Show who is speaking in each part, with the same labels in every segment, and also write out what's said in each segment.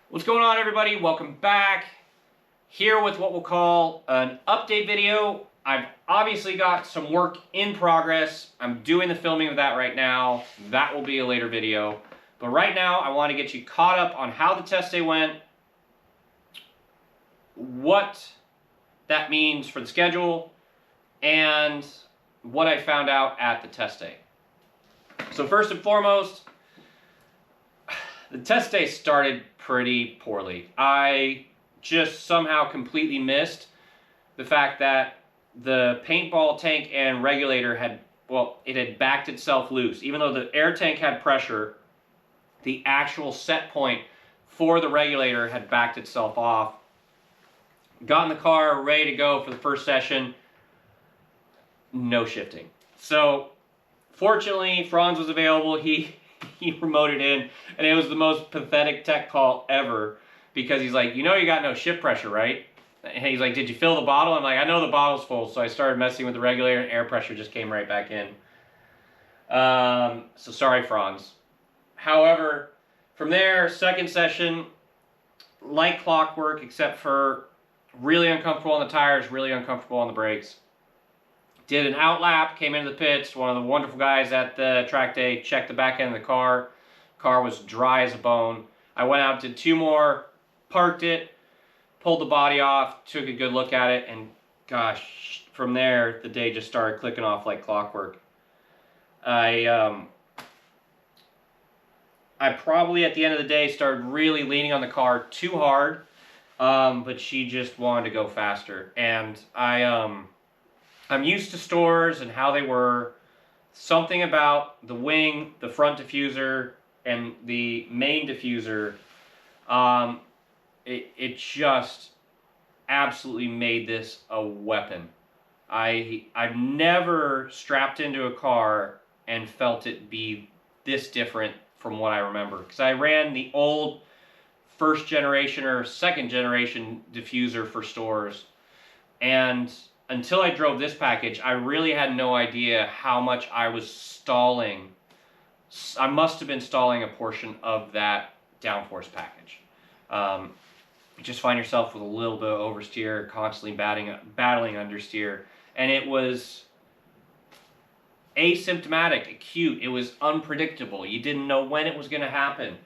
Speaker 1: What's going on, everybody? Welcome back. Here with what we'll call an update video. I've obviously got some work in progress. I'm doing the filming of that right now. That will be a later video. But right now, I want to get you caught up on how the test day went, what that means for the schedule, and what I found out at the test day. So first and foremost, the test day started pretty poorly. I just somehow completely missed the fact that the paintball tank and regulator had backed itself loose. Even though the air tank had pressure, the actual set point for the regulator had backed itself off. Got in the car, ready to go for the first session. No shifting. So fortunately, Franz was available. He remoted in, and it was the most pathetic tech call ever, because he's like, you know, you got no shift pressure, right? And he's like, did you fill the bottle? I'm like, I know the bottle's full. So I started messing with the regulator, and air pressure just came right back in. So sorry, Franz. However, from there, second session, like clockwork, except for really uncomfortable on the tires, really uncomfortable on the brakes. Did an out lap, came into the pits. One of the wonderful guys at the track day checked the back end of the car. Car was dry as a bone. I went out, did two more, parked it, pulled the body off, took a good look at it, and gosh, from there, the day just started clicking off like clockwork. I probably at the end of the day started really leaning on the car too hard, but she just wanted to go faster. And I'm used to stores and how they were. Something about the wing, the front diffuser, and the main diffuser, it just absolutely made this a weapon. I've never strapped into a car and felt it be this different from what I remember. Because I ran the old first generation or second generation diffuser for stores, and until I drove this package, I really had no idea how much I was stalling. I must have been stalling a portion of that downforce package. You just find yourself with a little bit of oversteer, constantly battling understeer. And it was asymptomatic, acute. It was unpredictable. You didn't know when it was going to happen.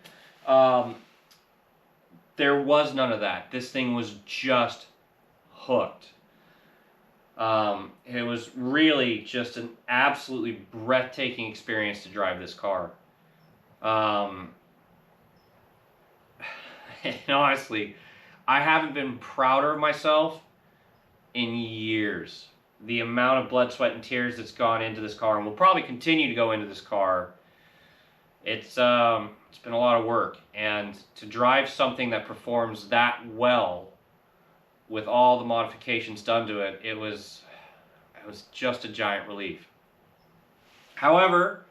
Speaker 1: There was none of that. This thing was just hooked. It was really just an absolutely breathtaking experience to drive this car. And honestly, I haven't been prouder of myself in years. The amount of blood, sweat, and tears that's gone into this car, and will probably continue to go into this car, it's been a lot of work. And to drive something that performs that well, with all the modifications done to it, it was just a giant relief. However,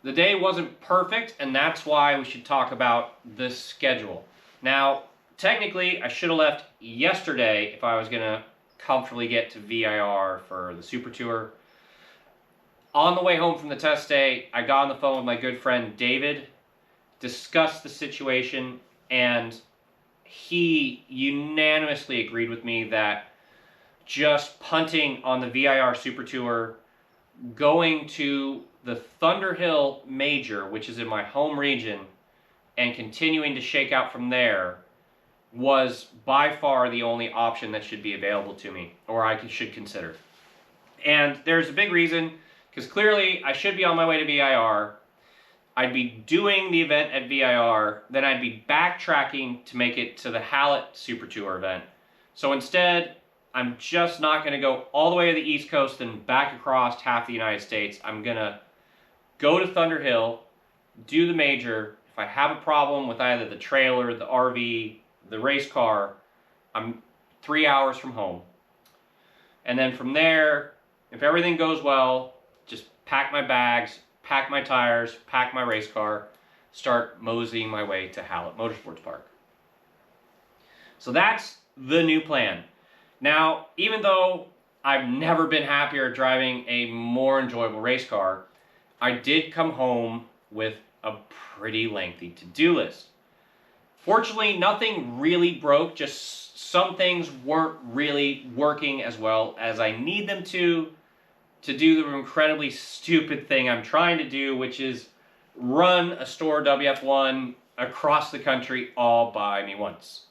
Speaker 1: the day wasn't perfect, and that's why we should talk about the schedule. Now, technically, I should have left yesterday if I was going to comfortably get to VIR for the Super Tour. On the way home from the test day, I got on the phone with my good friend David, discussed the situation, and he unanimously agreed with me that just punting on the VIR Super Tour, going to the Thunderhill Major, which is in my home region, and continuing to shake out from there was by far the only option that should be available to me, or I should consider. And there's a big reason, because clearly I should be on my way to VIR. I'd be doing the event at VIR, then I'd be backtracking to make it to the Hallett Super Tour event. So instead, I'm just not going to go all the way to the East Coast and back across half the United States. I'm going to go to Thunderhill, do the major. If I have a problem with either the trailer, the RV, the race car, I'm 3 hours from home. And then from there, if everything goes well, just pack my bags, pack my tires, pack my race car, start moseying my way to Hallett Motorsports Park. So that's the new plan. Now, even though I've never been happier driving a more enjoyable race car, I did come home with a pretty lengthy to-do list. Fortunately, nothing really broke, just some things weren't really working as well as I need them to do the incredibly stupid thing I'm trying to do, which is run a Store WF1 across the country all by me once.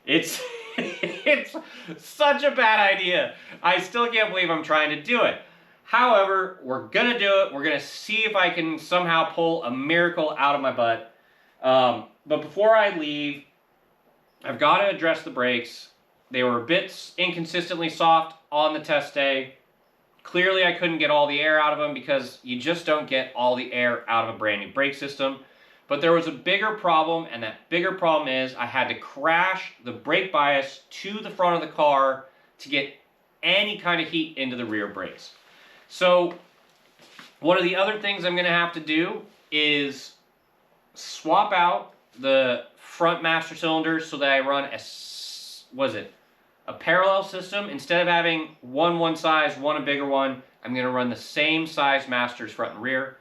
Speaker 1: It's it's such a bad idea. I still can't believe I'm trying to do it. However, we're gonna do it. We're gonna see if I can somehow pull a miracle out of my butt. But before I leave, I've got to address the brakes. They were a bit inconsistently soft on the test day. Clearly, I couldn't get all the air out of them because you just don't get all the air out of a brand new brake system. But there was a bigger problem, and that bigger problem is I had to crash the brake bias to the front of the car to get any kind of heat into the rear brakes. So one of the other things I'm going to have to do is swap out the front master cylinder so that I run a parallel system. Instead of having one size, one a bigger one, I'm going to run the same size masters front and rear.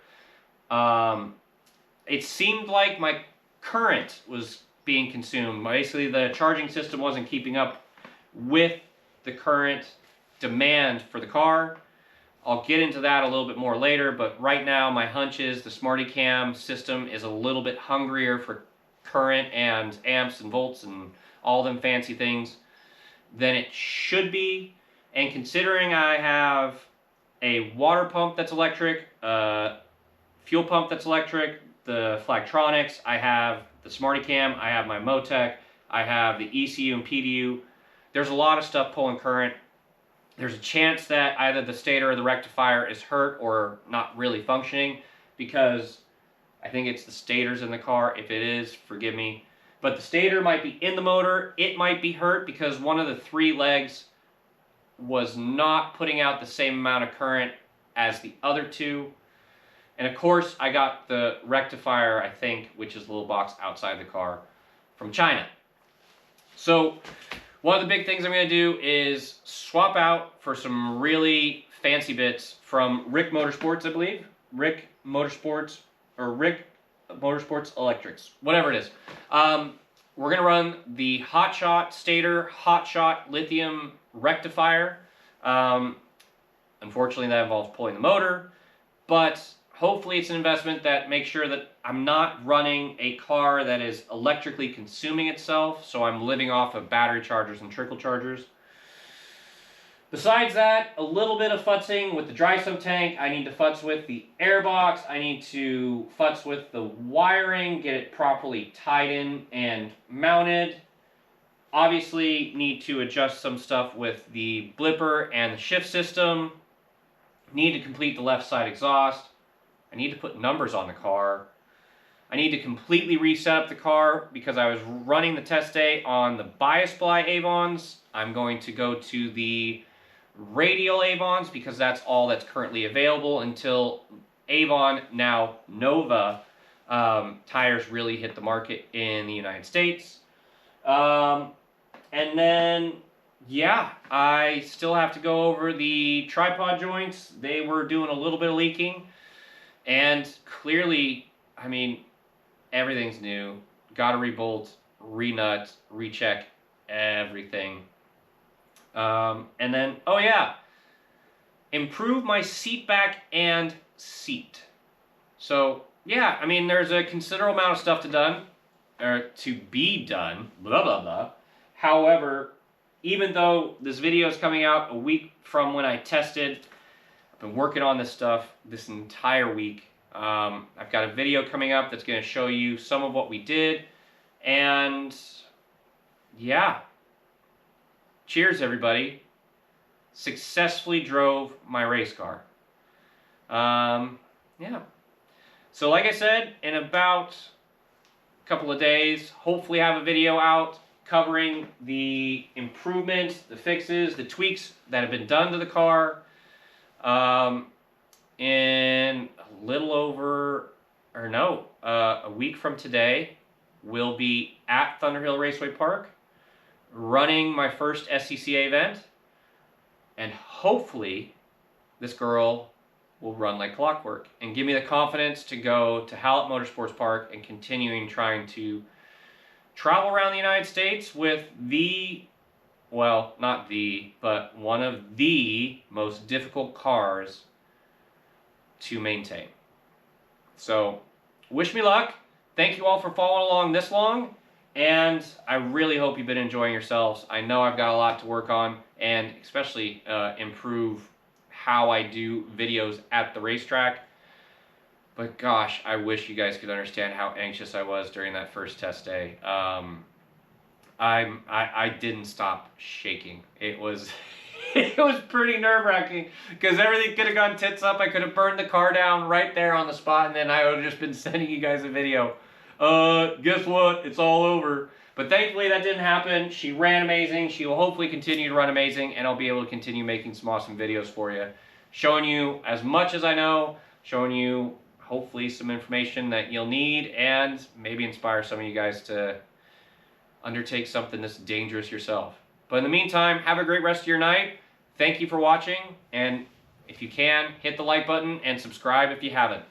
Speaker 1: It seemed like my current was being consumed. Basically, the charging system wasn't keeping up with the current demand for the car. I'll get into that a little bit more later, but right now my hunch is the SmartyCam system is a little bit hungrier for current and amps and volts and all them fancy things than it should be. And considering I have a water pump that's electric, fuel pump that's electric, the Flagtronics, I have the SmartyCam, I have my Motec, I have the ECU and PDU. There's a lot of stuff pulling current. There's a chance that either the stator or the rectifier is hurt or not really functioning, because I think it's the stators in the car. If it is, forgive me. But the stator might be in the motor. It might be hurt because one of the three legs was not putting out the same amount of current as the other two. And of course, I got the rectifier, I think, which is the little box outside the car, from China. So one of the big things I'm going to do is swap out for some really fancy bits from Rick Motorsports, I believe. Rick Motorsports, or Rick Motorsports Electrics, whatever it is. We're going to run the Hotshot Stator Hotshot Lithium Rectifier. Unfortunately, that involves pulling the motor, but hopefully it's an investment that makes sure that I'm not running a car that is electrically consuming itself, so I'm living off of battery chargers and trickle chargers. Besides that, a little bit of futzing with the dry sump tank. I need to futz with the airbox. I need to futz with the wiring, get it properly tied in and mounted. Obviously, need to adjust some stuff with the blipper and the shift system. Need to complete the left side exhaust. I need to put numbers on the car. I need to completely reset up the car because I was running the test day on the Bias-Ply Avons. I'm going to go to the radial Avons because that's all that's currently available until Avon, now Nova, tires really hit the market in the United States. And then, yeah, I still have to go over the tripod joints. They were doing a little bit of leaking. And clearly, I mean, everything's new. Got to rebolt, renut, recheck everything. And then, oh yeah, improve my seat back and seat. So yeah, I mean, there's a considerable amount of stuff to be done, blah, blah, blah. However, even though this video is coming out a week from when I tested, I've been working on this stuff this entire week. I've got a video coming up that's going to show you some of what we did. And yeah, cheers everybody. Successfully drove my race car. Yeah. So like I said, in about a couple of days, hopefully have a video out covering the improvements, the fixes, the tweaks that have been done to the car. In a little over, or no, a week from today, we'll be at Thunderhill Raceway Park running my first SCCA event, and hopefully this girl will run like clockwork and give me the confidence to go to Hallett Motorsports Park and continuing trying to travel around the United States with the, well, not the, but one of the most difficult cars to maintain. So, wish me luck. Thank you all for following along this long, and I really hope you've been enjoying yourselves. I know I've got a lot to work on, and especially improve how I do videos at the racetrack. But gosh, I wish you guys could understand how anxious I was during that first test day. I didn't stop shaking. It was it was pretty nerve-wracking because everything could have gone tits up. I could have burned the car down right there on the spot, and then I would have just been sending you guys a video. Guess what? It's all over. But thankfully that didn't happen. She ran amazing. She will hopefully continue to run amazing, and I'll be able to continue making some awesome videos for you, showing you as much as I know, showing you hopefully some information that you'll need, and maybe inspire some of you guys to undertake something that's dangerous yourself. But in the meantime, have a great rest of your night. Thank you for watching, and if you can, hit the like button and subscribe if you haven't.